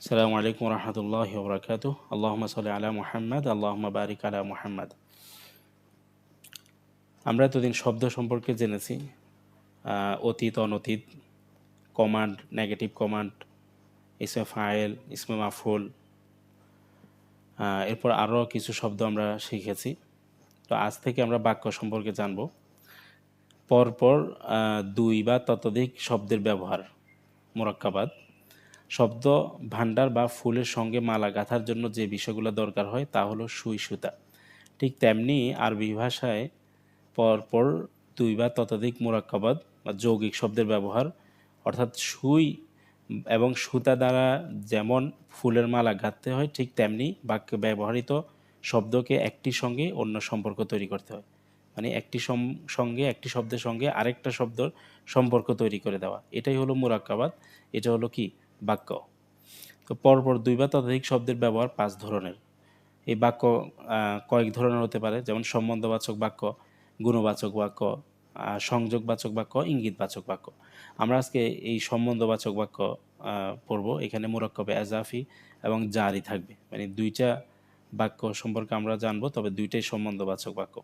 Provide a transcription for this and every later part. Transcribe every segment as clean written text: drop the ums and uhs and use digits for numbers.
আসসালামু আলাইকুম রহমতুল্লাহি ওয়া বারাকাতুহু। আল্লাহুম্মা সাল্লি আলা মুহাম্মাদ, আল্লাহুম্মা বারিক আলা মুহাম্মাদ। আমরা এতদিন শব্দ সম্পর্কে জেনেছি, অতীত, অনতীত, কমান্ড, নেগেটিভ কমান্ড, ইসমে ফাইল, ইসমে মাফউল। এরপর আরও কিছু শব্দ আমরা শিখেছি। তো আজ থেকে আমরা বাক্য সম্পর্কে জানব। পরপর দুই বা ততোধিক শব্দের ব্যবহার, মুরাক্কাবাত। শব্দ ভাণ্ডার বা ফুলের সঙ্গে মালা গাঁথার জন্য যে বিষয়গুলো দরকার হয় তা হলো সুই সুতা। ঠিক তেমনি আরবি ভাষায় পরপর দুই বা ততোধিক মুরাক্কাবাত বা যৌগিক শব্দের ব্যবহার, অর্থাৎ সুই এবং সুতা দ্বারা যেমন ফুলের মালা গাঁথতে হয়, ঠিক তেমনি বাক্যে ব্যবহৃত শব্দকে একটির সঙ্গে অন্য সম্পর্ক তৈরি করতে হয়। মানে একটি সঙ্গে একটি শব্দের সঙ্গে আরেকটা শব্দর সম্পর্ক তৈরি করে দেওয়া, এটাই হলো মুরাক্কাবাত। এটা হলো কি? বাক্য। তো পরপর দুই বা ততোধিক শব্দের ব্যবহার 5 ধরনের। এই বাক্য কয়েক ধরনের হতে পারে, যেমন সম্বন্ধবাচক বাক্য, গুণবাচক বাক্য, সংযোগবাচক বাক্য, ইঙ্গিতবাচক বাক্য। আমরা আজকে এই সম্বন্ধবাচক বাক্য পড়ব। এখানে মুরাক্কাবে এজাফি এবং জারি থাকবে, মানে দুইটা বাক্য সম্পর্কে আমরা জানবো, তবে দুইটাই সম্বন্ধবাচক বাক্য।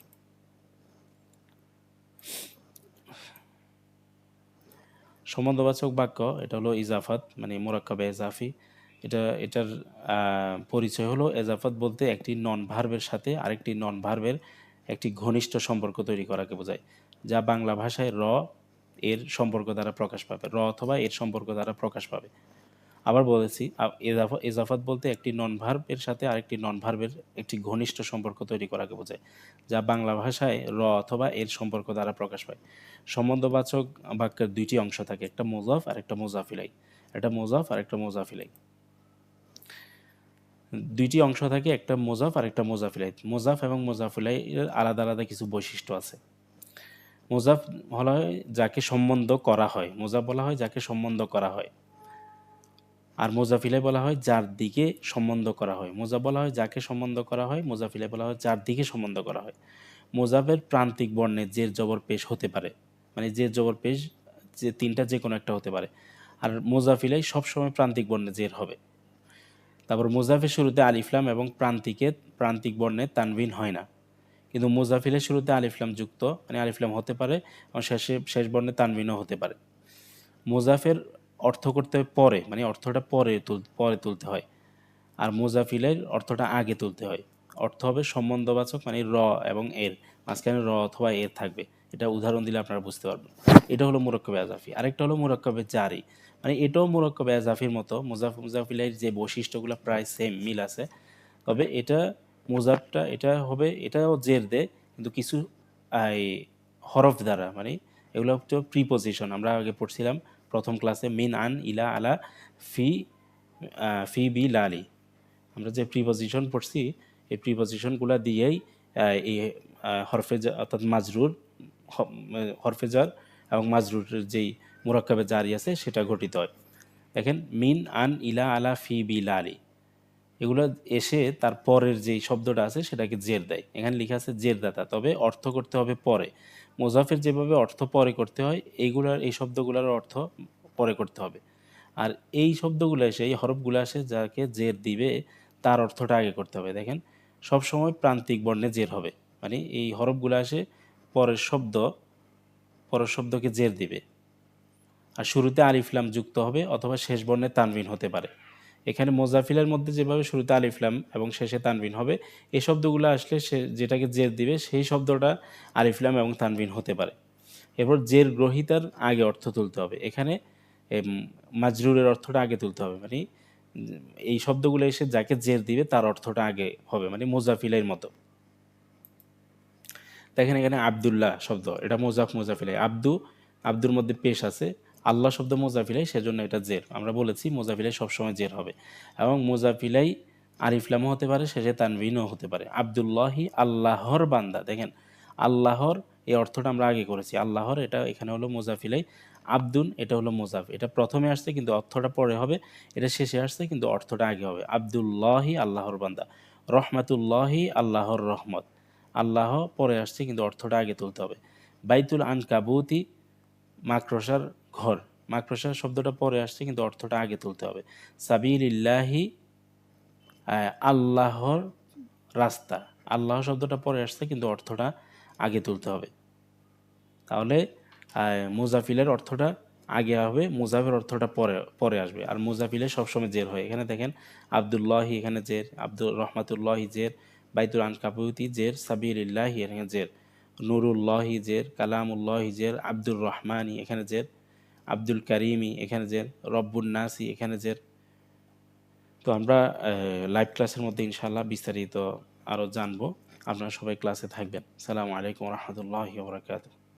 সম্বন্ধবাচক বাক্য এটা হলো ইজাফাত, মানে মুরাক্কাবে এজাফি। এটার পরিচয় হলো, এজাফাত বলতে একটি নন ভার্বের সাথে আরেকটি নন ভার্বের একটি ঘনিষ্ঠ সম্পর্ক তৈরি করাকে বোঝায়, যা বাংলা ভাষায় এর সম্পর্ক দ্বারা প্রকাশ পাবে, অথবা এর সম্পর্ক দ্বারা প্রকাশ পাবে। আবার বলেছি, এজাফাত বলতে একটি নন ভার্বের সাথে আরেকটি নন ভার্বের একটি ঘনিষ্ঠ সম্পর্ক তৈরি করাকে বোঝায়, যা বাংলা ভাষায় অথবা এর সম্পর্ক দ্বারা প্রকাশ পায়। সম্বন্ধবাচক বাক্যের দুইটি অংশ থাকে, একটা মুজাফ আর একটা মুজাফ ইলাইহি। একটা মুজাফ আর একটা মুজাফ ইলাইহি, দুইটি অংশ থাকে, একটা মুজাফ আর একটা মুজাফ ইলাইহি। মুজাফ এবং মুজাফ ইলাইহির আলাদা আলাদা কিছু বৈশিষ্ট্য আছে। মুজাফ বলা হয় যাকে সম্বন্ধ করা হয়, মুজাফ বলা হয় যাকে সম্বন্ধ করা হয়। আর মুজাফ ইলাইহি বলা হয় যার দিকে সম্বন্ধ করা হয়। মুজাফ বলা হয় যাকে সম্বন্ধ করা হয়, মুজাফ ইলাইহি বলা হয় যার দিকে সম্বন্ধ করা হয়। মুজাফের প্রান্তিক বর্ণে জের জবর পেশ হতে পারে, মানে জের জবর পেশ যে তিনটা যে কোনো একটা হতে পারে। আর মুজাফ ইলাইহি সবসময় প্রান্তিক বর্ণে জের হবে। তারপর মুজাফের শুরুতে আলিফলাম এবং প্রান্তিক বর্ণে তানবিন হয় না, কিন্তু মুজাফিলের শুরুতে আলিফলাম যুক্ত, মানে আলিফলাম হতে পারে এবং শেষ বর্ণে তানবিনও হতে পারে। মুজাফের অর্থ করতে হয় পরে, মানে অর্থটা পরে তুলতে হয়। আর মুজাফিলের অর্থটা আগে তুলতে হয়। অর্থ হবে সম্বন্ধবাচক, মানে এবং এর মাঝখানে অথবা এর থাকবে। এটা উদাহরণ দিলে আপনারা বুঝতে পারবেন। এটা হলো মুরাক্কাবে এজাফি। আরেকটা হলো মুরাক্কাবে জারি, মানে এটাও মুরাক্কাবে এজাফির মতো। মুজাফিলের যে বৈশিষ্ট্যগুলো প্রায় সেম, মিল আছে। তবে এটা হবে, এটাও জের দেয়, কিন্তু কিছু এই হরফ দ্বারা, মানে এগুলো হচ্ছে প্রিপোজিশন। আমরা আগে পড়ছিলাম প্রথম ক্লাসে, মিন, আন, ইলা, আলা, ফি, বি, লালি। আমরা যে প্রিপোজিশন পড়ছি, এই প্রিপোজিশনগুলো দিয়েই এই অর্থাৎ মাজরুর, হরফে জার এবং মাজরুরের যেই মুরাক্কাবে জারি আছে সেটা গঠিত হয়। দেখেন, মিন, আন, ইলা, আলা, ফি, বি, লালি, এগুলো এসে তার পরের যেই শব্দটা আছে সেটাকে জের দেয়। এখানে লেখা আছে জেরদাতা, তবে অর্থ করতে হবে পরে। মুজাফের যেভাবে অর্থ পরে করতে হয়, এই শব্দগুলোর অর্থ পরে করতে হবে। আর এই শব্দগুলো এসে, এই হরফগুলো আসে যাকে জের দিবে, তার অর্থটা আগে করতে হবে। দেখেন, সবসময় প্রান্তিক বর্ণে জের হবে, মানে এই হরফগুলো আসে পরের শব্দকে জের দিবে। আর শুরুতে আলিফলাম যুক্ত হবে অথবা শেষ বর্ণে তানবিন হতে পারে। এখানে মোজাফিলের মধ্যে যেভাবে শুরুতে আলিফলাম এবং শেষে তানবিন হবে, এই শব্দগুলো আসলে সে যেটাকে জের দিবে সেই শব্দটা আলিফলাম এবং তানবিন হতে পারে। এরপর জের গ্রহিতার আগে অর্থ তুলতে হবে। এখানে মাজরুরের অর্থটা আগে তুলতে হবে, মানে এই শব্দগুলো এসে যাকে জের দিবে তার অর্থটা আগে হবে, মানে মোজাফিলের মতো। দেখেন, এখানে আব্দুল্লাহ শব্দ, এটা মুজাফিলাই। আব্দুর মধ্যে পেশ আছে, আল্লাহ শব্দ মুজাফিলাই, সেজন্য এটা জের। আমরা বলেছি মুজাফিলাই সবসময় জের হবে, এবং মুজাফিলাই আরিফলামও হতে পারে, শেষে তানবিনও হতে পারে। আব্দুল্লাহি, আল্লাহর বান্দা। দেখেন, আল্লাহর এই অর্থটা আমরা আগে করেছি, আল্লাহর, এটা এখানে হলো মুজাফিলাই। আব্দুন, এটা হলো মুজাফ, এটা প্রথমে আসছে কিন্তু অর্থটা পরে হবে। এটা শেষে আসছে কিন্তু অর্থটা আগে হবে। আব্দুল্লাহি, আল্লাহর বান্দা। রহমাতুল্লাহি, আল্লাহর রহমত। আল্লাহ পরে আসছে কিন্তু অর্থটা আগে তুলতে হবে। বাইতুল আনকাবুতি, মাকড়সার ঘর। মাগফিরাত শব্দটা পরে আসছে কিন্তু অর্থটা আগে তুলতে হবে। সাবিলিল্লাহি আল্লাহর রাস্তা। আল্লাহ শব্দটা পরে আসছে কিন্তু অর্থটা আগে তুলতে হবে। তাহলে মুজাফিলের অর্থটা আগে হবে, মুজাফের অর্থটা পরে পরে আসবে। আর মুজাফিলে সবসময় জের হয়। এখানে দেখেন আব্দুল্লাহি এখানে জের, আব্দুর রহমাতুল্লাহি জের, বাইতুল আনকাবুতি জের, সাবিলিল্লাহি এখানে জের, নুরুল্লাহি জের, কালামুল্লাহি জের, আব্দুর রহমানি এখানে জের, আব্দুল কারিমি এখানে জের, রব্বুন নাসি এখানে জের। তো আমরা লাইভ ক্লাসের মধ্যে ইনশাআল্লাহ বিস্তারিত আরও জানবো। আপনারা সবাই ক্লাসে থাকবেন। আসসালামু আলাইকুম ওয়া রাহমাতুল্লাহি ওয়া বারাকাতুহু।